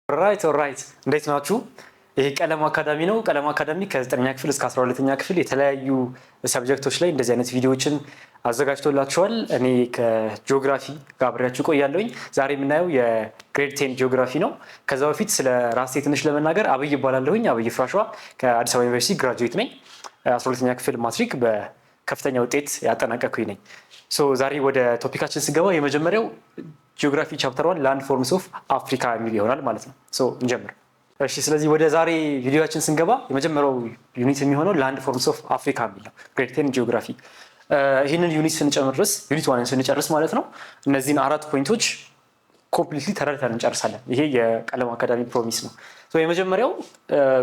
ኦራይት እንዴት ናችሁ? ይሄ ቀለም አካዳሚ ነው። ቀለም አካዳሚ ከ9ኛ ክፍል እስከ 12ኛ ክፍል የተለያዩ ሰብጀክቶች ላይ እንደዚህ አይነት ቪዲዮዎችን አዘጋጅቶላችኋል። እኔ ከጂኦግራፊ ጋር አብሬያችሁ ቆያለሁኝ። ዛሬ የምናየው የግሬድ 10 ጂኦግራፊ ነው። ከዛ በፊት ስለ ራሴ ትንሽ ለመናገር አብይ እባላለሁኝ። አብይ ፍራሸዋ ከአዲስ አበባ ዩኒቨርሲቲ ግራጁዌት ነኝ። 12ኛ ክፍል ማትሪክ በከፍተኛ ውጤት ያጠናቀቅኩኝ ነኝ። ዛሬ ወደ ቶፒካችን ስገባ የመጀመሪያው ጂኦግራፊ ቻፕተር 1 ላንድ ፎርምስ ኦፍ አፍሪካ የሚል ይሆናል ማለት ነው። እንጀምር። እሺ፣ ስለዚህ ወደ ዛሬ ቪዲዮችን ስንገባ የመጀመሪያው ዩኒት የሚሆነው ላንድ ፎርምስ ኦፍ አፍሪካ የሚል ነው። ግሬድ 10 ጂኦግራፊ። ይህንን ዩኒት ስንጨርስ ዩኒት 1 ስንጨርስ ማለት ነው እነዚህን 4 ፖይንቶች ኮምፕሊትሊ ተረድተን እንጨርሳለን። ይሄ የቀለም አካዳሚ ፕሮሚስ ነው። የመጀመሪያው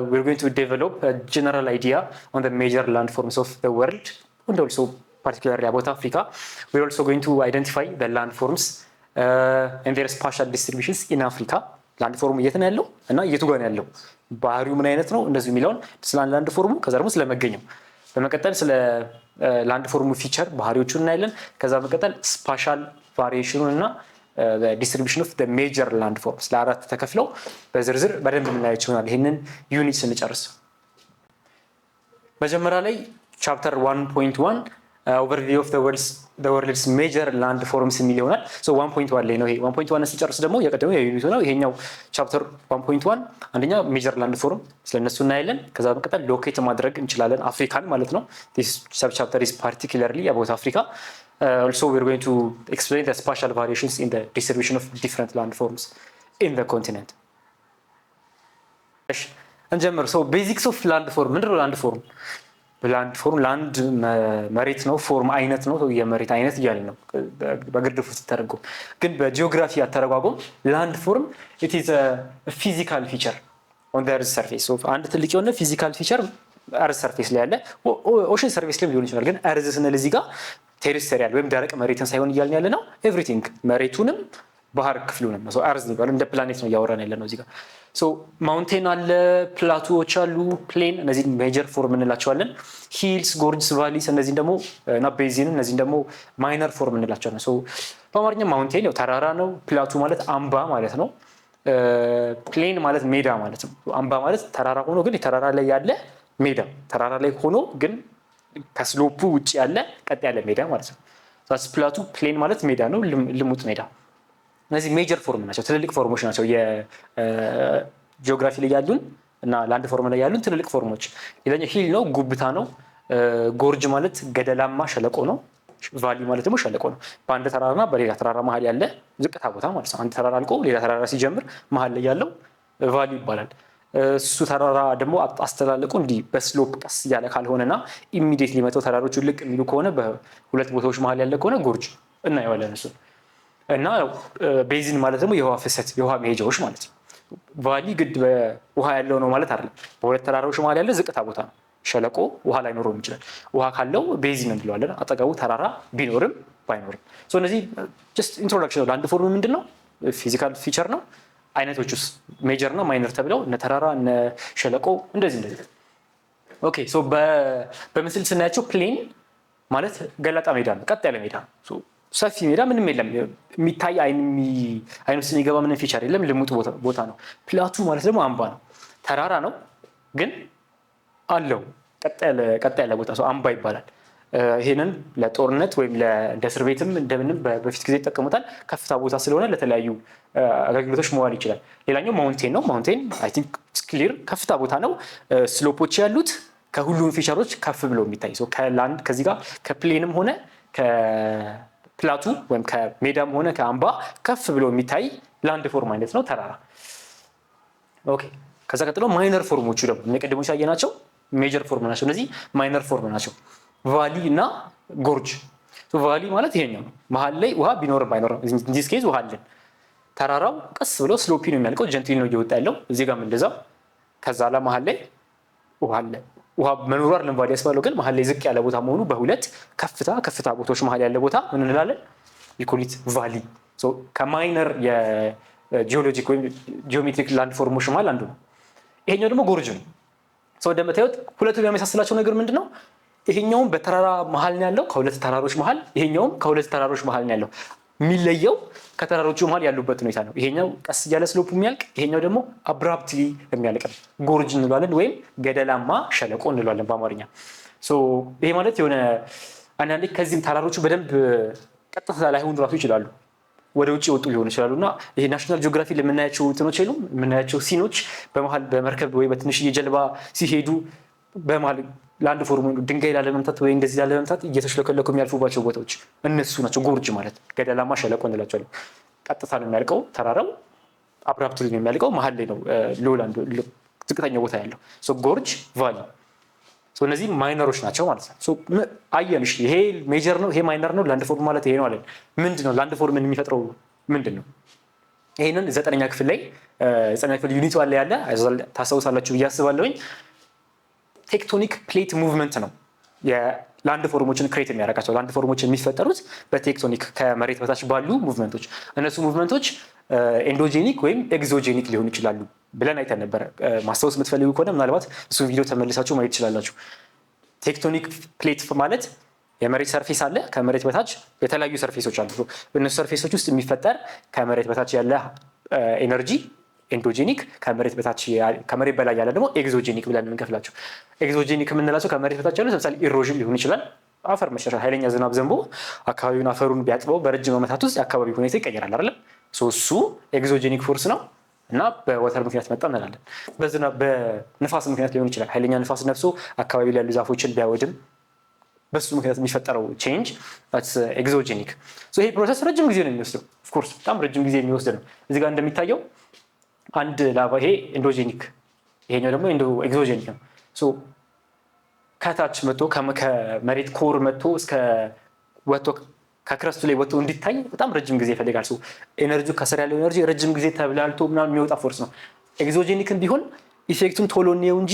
we're going to develop a general idea on the major land forms of the world and also particularly about Africa. We're also going to identify the land forms and their spatial distributions in Africa. ላንድ ፎርሙ የት ነው ያለው እና የቱ ጋር ነው ያለው፣ ባህሪው ምን አይነት ነው፣ እንደዚህ የሚለውን ስለ ላንድ ፎርሙ፣ ከዛ ደግሞ ስለመገኘው፣ በመቀጠል ስለ ላንድ ፎርሙ ፊቸር ባህሪዎቹን እናያለን። ከዛ በመቀጠል ስፓሻል ቫሪዬሽኑን እና ዲስትሪቢዩሽን ኦፍ ዘ ሜጀር ላንድ ፎርምስ ለአራት ተከፍለው በዝርዝር በደንብ የምናያቸው ይሆናል ይህንን ዩኒት ስንጨርስ። መጀመሪያ ላይ ቻፕተር 1.1 overview of the world's major land forms የሚል ይሆናል። 1.1 ላይ ነው ይሄ። 1.1 ስንጨርስ ደግሞ የቀደመው የዩኒቱ ነው። ይሄኛው ቻፕተር 1.1 አንደኛ ሜጀር ላንድ ፎርም ስለነሱ እናያለን። ከዛ በመቀጠል ሎኬት ማድረግ እንችላለን አፍሪካን ማለት ነው። this subchapter is particularly about Africa. Also we're going to explain the spatial variations in the distribution of different land forms in the continent. እሺ እንጀምር። basics of land form ምንድን ነው? ላንድ ፎርም ላንድ መሬት ነው። ፎርም አይነት ነው፣ የመሬት አይነት እያለ ነው በግርድፉ ሲተረጎም። ግን በጂኦግራፊ አተረጓጎም ላንድ ፎርም it is a physical feature on the earth surface. አንድ ትልቅ የሆነ ፊዚካል ፊቸር እርዝ ሰርፌስ ላይ ያለ፣ ኦሽን ሰርፌስ ላይ ሊሆን ይችላል። ግን እርዝ ስንል እዚህ ጋር ቴሪስቴሪያል ወይም ደረቅ መሬትን ሳይሆን እያልን ያለ ነው ኤቭሪቲንግ፣ መሬቱንም ባህር ክፍሉንም ነው እርዝ ነው። እንደ ፕላኔት ነው እያወራን ያለ ነው እዚህ ጋር። ማውንቴን አለ፣ ፕላቱዎች አሉ፣ ፕሌን፣ እነዚህ ሜጀር ፎርም እንላቸዋለን። ሂልስ፣ ጎርጅስ፣ ቫሊስ እነዚህን ደግሞ እና ቤዚን እነዚህን ደግሞ ማይነር ፎርም እንላቸዋለን። በአማርኛ ማውንቴን ያው ተራራ ነው። ፕላቱ ማለት አምባ ማለት ነው። ፕሌን ማለት ሜዳ ማለት ነው። አምባ ማለት ተራራ ሆኖ ግን የተራራ ላይ ያለ ሜዳ፣ ተራራ ላይ ሆኖ ግን ከስሎፑ ውጭ ያለ ቀጥ ያለ ሜዳ ማለት ነው። ፕላቱ ፕሌን ማለት ሜዳ ነው፣ ልሙጥ ሜዳ። እነዚህ ሜጀር ፎርም ናቸው፣ ትልልቅ ፎርሞች ናቸው። የጂኦግራፊ ላይ ያሉን እና ላንድ ፎርም ላይ ያሉን ትልልቅ ፎርሞች። ሌላኛው ሂል ነው፣ ጉብታ ነው። ጎርጅ ማለት ገደላማ ሸለቆ ነው። ቫሊ ማለት ደግሞ ሸለቆ ነው። በአንድ ተራራና በሌላ ተራራ መሀል ያለ ዝቅታ ቦታ ማለት ነው። አንድ ተራራ አልቆ ሌላ ተራራ ሲጀምር መሀል ላይ ያለው ቫሊ ይባላል። እሱ ተራራ ደግሞ አስተላለቁ እንዲህ በስሎፕ ቀስ እያለ ካልሆነና ኢሚዲየትሊ መተው ተራሮቹ ልቅ የሚሉ ከሆነ በሁለት ቦታዎች መሀል ያለ ከሆነ ጎርጅ እናየዋለን እሱ። እና ቤዚን ማለት ደግሞ የውሃ ፍሰት፣ የውሃ መሄጃዎች ማለት ነው። ቫሊ ግድ ውሃ ያለው ነው ማለት አይደለም። በሁለት ተራራዎች መሀል ያለ ዝቅታ ቦታ ነው። ሸለቆ ውሃ ላይኖረው ይችላል። ውሃ ካለው ቤዚን እንለዋለን፣ አጠገቡ ተራራ ቢኖርም ባይኖርም። እነዚህ ጀስት ኢንትሮዳክሽን ነው። ላንድ ፎርም ምንድን ነው? ፊዚካል ፊቸር ነው። አይነቶች ውስጥ ሜጀር እና ማይነር ተብለው እነ ተራራ እነ ሸለቆ እንደዚህ። ኦኬ በምስል ስናያቸው ፕሌን ማለት ገላጣ ሜዳ ነው፣ ቀጥ ያለ ሜዳ ነው። ሰፊ ሜዳ ምንም የለም፣ የሚታይ አይን ውስጥ የሚገባ ምንም ፊቸር የለም፣ ልሙጥ ቦታ ነው። ፕላቱ ማለት ደግሞ አምባ ነው፣ ተራራ ነው ግን አለው ቀጥ ያለ ቦታ፣ አምባ ይባላል። ይሄንን ለጦርነት ወይም እንደ እስር ቤትም እንደምንም በፊት ጊዜ ይጠቀሙታል። ከፍታ ቦታ ስለሆነ ለተለያዩ አገልግሎቶች መዋል ይችላል። ሌላኛው ማውንቴን ነው። ማውንቴን አይ ቲንክ ክሊር ከፍታ ቦታ ነው፣ ስሎፖች ያሉት ከሁሉም ፊቸሮች ከፍ ብሎ የሚታይ ከላንድ ከዚህ ጋር ከፕሌንም ሆነ ከፕላቱ ወይም ከሜዳም ሆነ ከአምባ ከፍ ብሎ የሚታይ ላንድ ፎርም አይነት ነው ተራራ። ኦኬ ከዛ ቀጥሎ ማይነር ፎርሞቹ ደግሞ እነቀደሞች ያየናቸው ሜጀር ፎርም ናቸው። እነዚህ ማይነር ፎርም ናቸው። ቫሊ እና ጎርጅ። ቫሊ ማለት ይሄኛው ነው፣ መሀል ላይ ውሃ ቢኖርም ባይኖርም፣ ኢንዲስ ኬዝ ውሃ አለን። ተራራው ቀስ ብሎ ስሎፒ ነው የሚያልቀው፣ ጀንትሊ ነው እየወጣ ያለው። እዚህ ጋርም እንደዛው። ከዛ ላይ መሀል ላይ ውሃ አለ። ውሃ መኖሩ አይደለም ቫሊ ያስባለው፣ ግን መሀል ላይ ዝቅ ያለ ቦታ መሆኑ በሁለት ከፍታ ቦታዎች መሀል ያለ ቦታ ምን እንላለን? ኢኮሊት ቫሊ። ከማይነር የጂኦሎጂክ ወይም ጂኦሜትሪክ ላንድ ፎርሞች መሀል አንዱ ነው። ይሄኛው ደግሞ ጎርጅ ነው። እንደምታዩት ሁለቱ የሚያመሳስላቸው ነገር ምንድን ነው? ይሄኛውም በተራራ መሀል ነው ያለው፣ ከሁለት ተራሮች መሀል። ይሄኛውም ከሁለት ተራሮች መሀል ነው ያለው። የሚለየው ከተራሮቹ መሀል ያሉበት ሁኔታ ነው። ይሄኛው ቀስ እያለ ስሎፕ የሚያልቅ፣ ይሄኛው ደግሞ አብራፕትሊ የሚያልቅ ነው። ጎርጅ እንለዋለን ወይም ገደላማ ሸለቆ እንለዋለን በአማርኛ። ይሄ ማለት የሆነ አንዳንዴ ከዚህም ተራሮቹ በደንብ ቀጥታ ላይሆኑ ራሱ ይችላሉ፣ ወደ ውጭ ወጡ ሊሆኑ ይችላሉ። እና ይሄ ናሽናል ጂኦግራፊ ለምናያቸው እንትኖች የሉም የምናያቸው ሲኖች በመሀል በመርከብ ወይ በትንሽዬ ጀልባ ሲሄዱ በመሀል ላንድ ፎርም ድንጋይ ላለመምታት ወይ እንደዚህ ላለመምታት እየተሽለከለኩ የሚያልፉባቸው ቦታዎች እነሱ ናቸው። ጎርጅ ማለት ገደላማ ሸለቆ እንላቸዋለን። ቀጥታ ነው የሚያልቀው ተራራው፣ አብራፕትሊ ነው የሚያልቀው፣ መሀል ላይ ነው ሎላንድ ዝቅተኛ ቦታ ያለው ጎርጅ ቫሊ። እነዚህ ማይነሮች ናቸው ማለት ነው። አየን ይሄ ሜጀር ነው ይሄ ማይነር ነው። ላንድ ፎርም ማለት ይሄ ነው አለን። ምንድነው ላንድ ፎርምን የሚፈጥረው ምንድነው? ይሄንን 9ኛ ክፍል ላይ 9ኛ ክፍል ዩኒቱ አለ ያለ ታስታውሳላችሁ ብዬ አስባለሁኝ። ቴክቶኒክ ፕሌት ሙቭመንት ነው የላንድ ፎርሞችን ክሬት የሚያደርጋቸው። ላንድ ፎርሞች የሚፈጠሩት በቴክቶኒክ ከመሬት በታች ባሉ ሙቭመንቶች። እነሱ ሙቭመንቶች ኤንዶጄኒክ ወይም ኤግዞጄኒክ ሊሆኑ ይችላሉ ብለን አይተን ነበረ። ማስታወስ የምትፈልጉ ከሆነ ምናልባት እሱን ቪዲዮ ተመልሳችሁ ማየት ትችላላችሁ። ቴክቶኒክ ፕሌት ማለት የመሬት ሰርፌስ አለ፣ ከመሬት በታች የተለያዩ ሰርፌሶች አሉ። በእነሱ ሰርፌሶች ውስጥ የሚፈጠር ከመሬት በታች ያለ ኤነርጂ ኤንዶጄኒክ፣ ከመሬት በላይ ያለ ደግሞ ኤግዞጄኒክ ብለን የምንከፍላቸው። ኤግዞጄኒክ የምንላቸው ከመሬት በታች ያሉ ለምሳሌ ኢሮዥን ሊሆን ይችላል። አፈር መሸርሸር፣ ኃይለኛ ዝናብ ዘንቦ አካባቢውን አፈሩን ቢያጥበው በረጅም ዓመታት ውስጥ የአካባቢ ሁኔታ ይቀየራል አይደለም። እሱ ኤግዞጄኒክ ፎርስ ነው እና በወተር ምክንያት መጣ እንላለን። በንፋስ ምክንያት ሊሆን ይችላል። ኃይለኛ ንፋስ ነፍሶ አካባቢ ላይ ያሉ ዛፎችን ቢያወድም በሱ ምክንያት የሚፈጠረው ቼንጅ ኤግዞጄኒክ። ይሄ ፕሮሰስ ረጅም ጊዜ ነው የሚወስደው። ኦፍኮርስ በጣም ረጅም ጊዜ የሚወስድ ነው። እዚህ ጋር እንደሚታየው አንድ ላቫ ይሄ ኤንዶጄኒክ፣ ይሄኛው ደግሞ ኤግዞጄኒክ ነው። ከታች መጥቶ ከመሬት ኮር መጥቶ እስከ ወጥቶ ከክረስቱ ላይ ወጥቶ እንዲታይ በጣም ረጅም ጊዜ ይፈልጋል። ኤነርጂ ከስር ያለው ኤነርጂ ረጅም ጊዜ ተብላልቶ ምናምን የሚወጣ ፎርስ ነው። ኤግዞጄኒክን ቢሆን ኢፌክቱን ቶሎ ነው እንጂ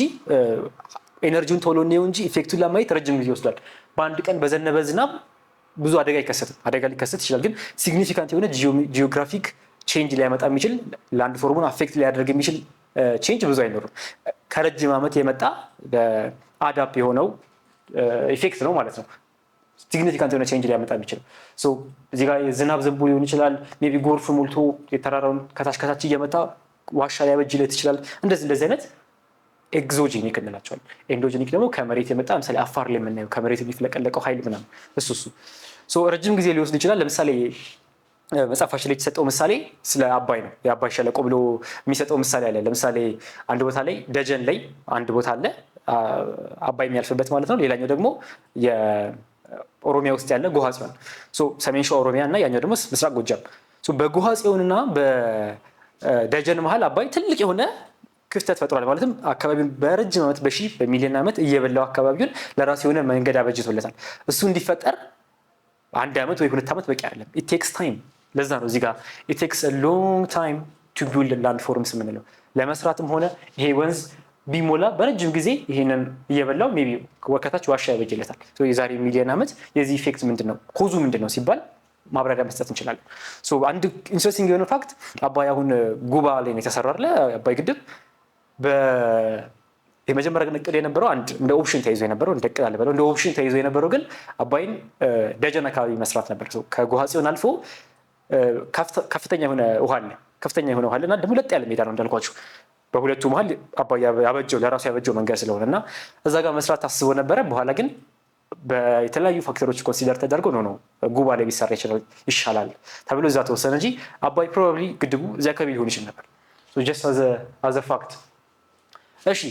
ኤነርጂውን ቶሎ ነው እንጂ ኢፌክቱን ለማየት ረጅም ጊዜ ይወስዳል። በአንድ ቀን በዘነበ ዝናብ ብዙ አደጋ አይከሰትም። አደጋ ሊከሰት ይችላል፣ ግን ሲግኒፊካንት የሆነ ጂኦግራፊክ ቼንጅ ሊያመጣ የሚችል ላንድ ፎርሙን አፌክት ሊያደርግ የሚችል ቼንጅ ብዙ አይኖርም። ከረጅም ዓመት የመጣ አዳፕ የሆነው ኢፌክት ነው ማለት ነው። ሲግኒፊካንት የሆነ ቼንጅ ሊያመጣ የሚችለው እዚህ ጋር ዝናብ ዘንቦ ሊሆን ይችላል። ሜይ ቢ ጎርፍ ሞልቶ የተራራውን ከታች እየመታ ዋሻ ሊያበጅለት ይችላል። እንደዚህ አይነት ኤግዞጄኒክ እንላቸዋለን። ኤንዶጄኒክ ደግሞ ከመሬት የመጣ ለምሳሌ አፋር ላይ የምናየው ከመሬት የሚፍለቀለቀው ኃይል ምናምን እሱ ረጅም ጊዜ ሊወስድ ይችላል። ለምሳሌ መጽሐፋችን ላይ የተሰጠው ምሳሌ ስለ አባይ ነው። የአባይ ሸለቆ ብሎ የሚሰጠው ምሳሌ አለ። ለምሳሌ አንድ ቦታ ላይ ደጀን ላይ አንድ ቦታ አለ አባይ የሚያልፍበት ማለት ነው። ሌላኛው ደግሞ ኦሮሚያ ውስጥ ያለ ጎሃ ጽዮን፣ ሰሜን ሸዋ ኦሮሚያ እና ያኛው ደግሞ ምስራቅ ጎጃም። በጎሃ ጽዮንና በደጀን መሀል አባይ ትልቅ የሆነ ክፍተት ፈጥሯል። ማለትም አካባቢውን በረጅም ዓመት በሚሊዮን ዓመት እየበላው አካባቢውን ለራሱ የሆነ መንገድ አበጅቶለታል። እሱ እንዲፈጠር 1 ዓመት ወይ 2 ዓመት በቂ አይደለም። ኢት ቴክስ ታይም። ለዛ ነው እዚህ ጋር ኢት ቴክስ አ ሎንግ ታይም ቱ ቢልድ ላንድ ፎርምስ የምንለው። ለመስራትም ሆነ ይሄ ወንዝ ቢሞላ በረጅም ጊዜ ይሄንን እየበላው ሜይ ቢ ወከታች ዋሻ ያበጅለታል። የዛሬ ሚሊዮን ዓመት የዚህ ኢፌክት ምንድነው ኮዙ ምንድነው ሲባል ማብራሪያ መስጠት እንችላለን። አንድ ኢንትረስቲንግ የሆነ ፋክት አባይ አሁን ጉባ ላይ ነው የተሰራው አይደል? አባይ ግድብ የመጀመሪያ እቅድ የነበረው እንደ ኦፕሽን ተይዞ የነበረው እንደ ኦፕሽን ተይዞ የነበረው ግን አባይን ደጀን አካባቢ መስራት ነበር። ከጎሃ ጽዮን አልፎ ከፍተኛ የሆነ ውሃ አለ እና ደግሞ ለጥ ያለ ሜዳ ነው እንዳልኳችሁ። በሁለቱ መሀል አባይ ለራሱ ያበጀው መንገድ ስለሆነ እና እዛ ጋር መስራት ታስቦ ነበረ። በኋላ ግን የተለያዩ ፋክተሮች ኮንሲደር ተደርጎ ነው ጉባ ላይ ቢሰራ ይሻላል ተብሎ እዛ ተወሰነ እንጂ አባይ ፕሮባብሊ ግድቡ እዚያ አካባቢ ሊሆን ይችል ነበር። ጀስት አዘ ፋክት። እሺ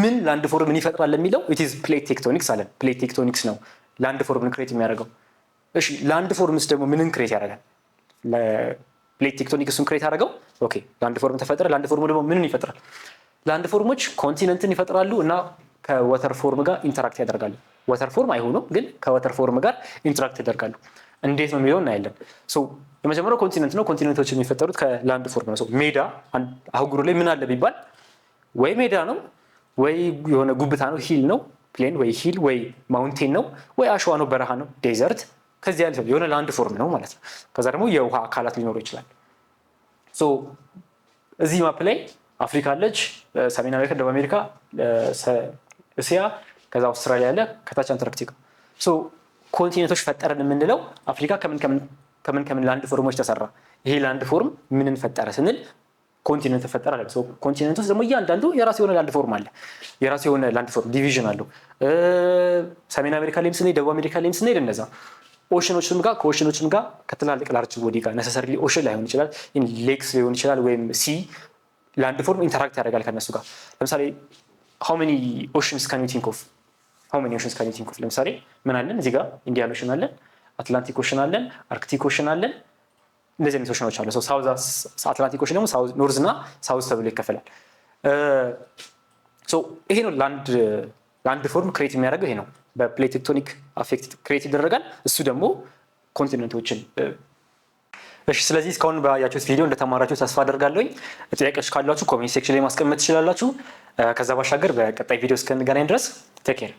ምን ላንድ ፎርምን ይፈጥራል ለሚለው ኢት ኢዝ ፕሌት ቴክቶኒክስ አለን። ፕሌት ቴክቶኒክስ ነው ላንድ ፎርምን ክሬት የሚያደርገው። እሺ ላንድ ፎርምስ ደግሞ ምንን ክሬት ያደርጋል? ፕሌት ቴክቶኒክስ እሱን ክሬት አደረገው። ኦኬ ላንድ ፎርም ተፈጠረ። ላንድ ፎርም ደግሞ ምንን ይፈጥራል? ላንድ ፎርሞች ኮንቲነንትን ይፈጥራሉ እና ከወተር ፎርም ጋር ኢንተራክት ያደርጋሉ። ወተር ፎርም አይሆኑም፣ ግን ከወተር ፎርም ጋር ኢንተራክት ያደርጋሉ። እንዴት ነው የሚለው እናያለን። የመጀመሪያው ኮንቲነንት ነው። ኮንቲነንቶች የሚፈጠሩት ከላንድ ፎርም ነው። ሜዳ አህጉሩ ላይ ምን አለ ቢባል ወይ ሜዳ ነው ወይ የሆነ ጉብታ ነው፣ ሂል ነው ፕሌን፣ ወይ ሂል ወይ ማውንቴን ነው፣ ወይ አሸዋ ነው በረሃ ነው ዴዘርት። ከዚህ ያለ የሆነ ላንድ ፎርም ነው ማለት ነው። ከዛ ደግሞ የውሃ አካላት ሊኖሩ ይችላል። እዚህ ማፕ ላይ አፍሪካ አለች፣ ሰሜን አሜሪካ፣ ደቡብ አሜሪካ፣ እስያ፣ ከዛ አውስትራሊያ አለ፣ ከታች አንታርክቲካ። ኮንቲኔንቶች ፈጠረን የምንለው አፍሪካ ከምን ከምን ላንድ ፎርሞች ተሰራ? ይሄ ላንድ ፎርም ምንን ፈጠረ ስንል ኮንቲነንት ፈጠረ አለ። ኮንቲነንት ውስጥ ደግሞ እያንዳንዱ የራሱ የሆነ ላንድ ፎርም አለ። የራሱ የሆነ ላንድ ፎርም ዲቪዥን አለው። ሰሜን አሜሪካ ላይም ስንሄድ፣ ደቡብ አሜሪካ ላይም ስንሄድ እነዛ ከኦሽኖችም ጋር ከትላልቅ ላርጅ ቦዲ ጋር ነሰሰርሊ ኦሽን ላይሆን ይችላል፣ ሌክስ ሊሆን ይችላል፣ ወይም ሲ ላንድ ፎርም ኢንተራክት ያደርጋል ከነሱ ጋር። ለምሳሌ how many oceans can you think of? ለምሳሌ ምን አለን እዚህ ጋር? ኢንዲያን ኦሽን አለን፣ አትላንቲክ ኦሽን አለን፣ አርክቲክ ኦሽን አለን። እንደዚህ አይነት ኦሽኖች አሉ። አትላንቲክ ኦሽን ደግሞ ኖርዝ እና ሳውዝ ተብሎ ይከፈላል። ይሄ ነው ላንድ ፎርም ክሬት የሚያደርገው ይሄ ነው። በፕሌት ቴክቶኒክ አፌክት ክሬት ይደረጋል። እሱ ደግሞ ኮንቲነንቶችን። እሺ፣ ስለዚህ እስካሁን ባያችሁት ቪዲዮ እንደተማራችሁ ተስፋ አደርጋለሁኝ። ጥያቄዎች ካላችሁ ኮሜንት ሴክሽን ላይ ማስቀመጥ ትችላላችሁ። ከዛ ባሻገር በቀጣይ ቪዲዮ እስከንገናኝ ድረስ ቴክ ኬር።